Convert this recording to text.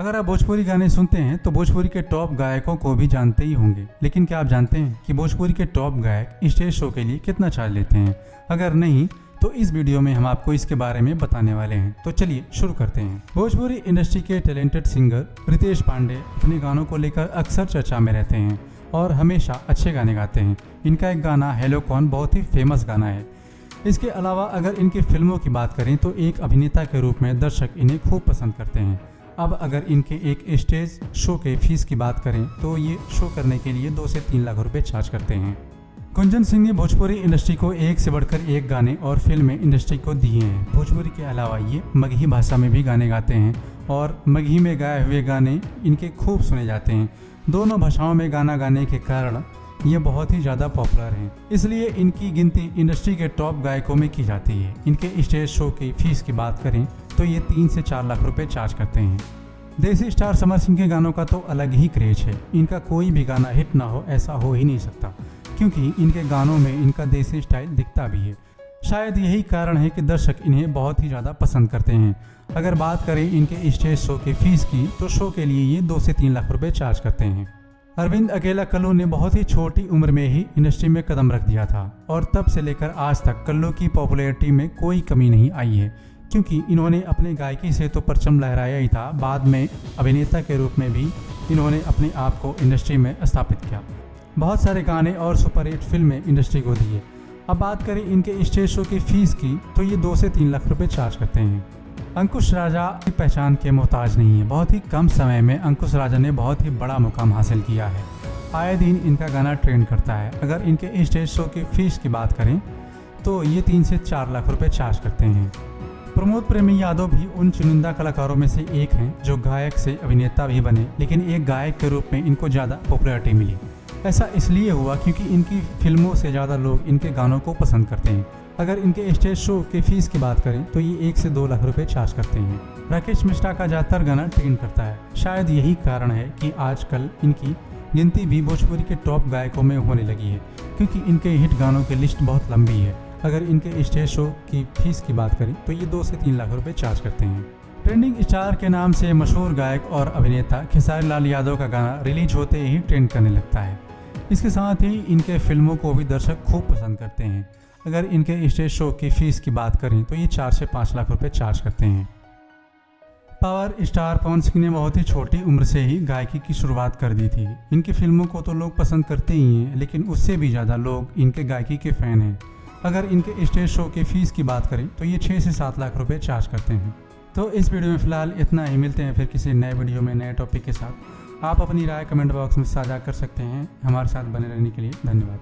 अगर आप भोजपुरी गाने सुनते हैं तो भोजपुरी के टॉप गायकों को भी जानते ही होंगे, लेकिन क्या आप जानते हैं कि भोजपुरी के टॉप गायक स्टेज शो के लिए कितना चार्ज लेते हैं? अगर नहीं तो इस वीडियो में हम आपको इसके बारे में बताने वाले हैं। तो चलिए शुरू करते हैं। भोजपुरी इंडस्ट्री के टैलेंटेड सिंगर रितेश पांडे अपने गानों को लेकर अक्सर चर्चा में रहते हैं और हमेशा अच्छे गाने गाते हैं। इनका एक गाना हेलो कौन बहुत ही फेमस गाना है। इसके अलावा अगर इनकी फिल्मों की बात करें तो एक अभिनेता के रूप में दर्शक इन्हें खूब पसंद करते हैं। अब अगर इनके एक स्टेज शो के फीस की बात करें तो ये शो करने के लिए 2 से 3 लाख रुपए चार्ज करते हैं। कुंजन सिंह ने भोजपुरी इंडस्ट्री को एक से बढ़कर एक गाने और फिल्में इंडस्ट्री को दिए हैं। भोजपुरी के अलावा ये मगही भाषा में भी गाने गाते हैं और मगही में गाए हुए गाने इनके खूब सुने जाते हैं। दोनों भाषाओं में गाना गाने के कारण ये बहुत ही ज़्यादा पॉपुलर हैं, इसलिए इनकी गिनती इंडस्ट्री के टॉप गायकों में की जाती है। इनके स्टेज शो की फीस की बात करें तो ये 3 से 4 लाख रुपए चार्ज करते हैं। देसी स्टार समर सिंह के गानों का तो अलग ही क्रेज है। इनका कोई भी गाना हिट ना हो ऐसा हो ही नहीं सकता, क्योंकि इनके गानों में इनका देसी स्टाइल दिखता भी है। शायद यही कारण है कि दर्शक इन्हें बहुत ही ज़्यादा पसंद करते हैं। अगर बात करें इनके स्टेज शो की फीस की तो शो के लिए ये 2 से 3 लाख रुपए चार्ज करते हैं। अरविंद अकेला कल्लू ने बहुत ही छोटी उम्र में ही इंडस्ट्री में कदम रख दिया था और तब से लेकर आज तक कल्लू की पॉपुलैरिटी में कोई कमी नहीं आई है, क्योंकि इन्होंने अपने गायकी से तो परचम लहराया ही था, बाद में अभिनेता के रूप में भी इन्होंने अपने आप को इंडस्ट्री में स्थापित किया। बहुत सारे गाने और सुपरहिट फिल्में इंडस्ट्री को दिए। अब बात करें इनके स्टेज शो की फीस की तो ये 2 से 3 लाख रुपए चार्ज करते हैं। अंकुश राजा की पहचान के मोहताज नहीं है। बहुत ही कम समय में अंकुश राजा ने बहुत ही बड़ा मुकाम हासिल किया है। आए दिन इनका गाना ट्रेंड करता है। अगर इनके स्टेज शो की फीस की बात करें तो ये 3 से 4 लाख रुपए चार्ज करते हैं। प्रमोद प्रेमी यादव भी उन चुनिंदा कलाकारों में से एक हैं जो गायक से अभिनेता भी बने, लेकिन एक गायक के रूप में इनको ज़्यादा पॉपुलैरिटी मिली। ऐसा इसलिए हुआ क्योंकि इनकी फिल्मों से ज़्यादा लोग इनके गानों को पसंद करते हैं। अगर इनके स्टेज शो के फीस की बात करें तो ये 1 से 2 लाख रुपए चार्ज करते हैं। राकेश मिश्रा का ज़्यादातर गाना ट्रेंड करता है। शायद यही कारण है कि आजकल इनकी गिनती भी भोजपुरी के टॉप गायकों में होने लगी है, क्योंकि इनके हिट गानों की लिस्ट बहुत लंबी है। अगर इनके स्टेज शो की फीस की बात करें तो ये 2 से 3 लाख रुपए चार्ज करते हैं। ट्रेंडिंग स्टार के नाम से मशहूर गायक और अभिनेता खेसारी लाल यादव का गाना रिलीज होते ही ट्रेंड करने लगता है। इसके साथ ही इनके फिल्मों को भी दर्शक खूब पसंद करते हैं। अगर इनके स्टेज शो की फीस की बात करें तो ये 4 से 5 लाख रुपए चार्ज करते हैं। पावर स्टार पवन सिंह ने बहुत ही छोटी उम्र से ही गायकी की शुरुआत कर दी थी। इनकी फिल्मों को तो लोग पसंद करते ही हैं, लेकिन उससे भी ज़्यादा लोग इनके गायकी के फ़ैन हैं। अगर इनके स्टेज शो की फीस की बात करें तो ये 6 से 7 लाख रुपए चार्ज करते हैं। तो इस वीडियो में फ़िलहाल इतना ही। मिलते हैं फिर किसी नए वीडियो में नए टॉपिक के साथ। आप अपनी राय कमेंट बॉक्स में साझा कर सकते हैं। हमारे साथ बने रहने के लिए धन्यवाद।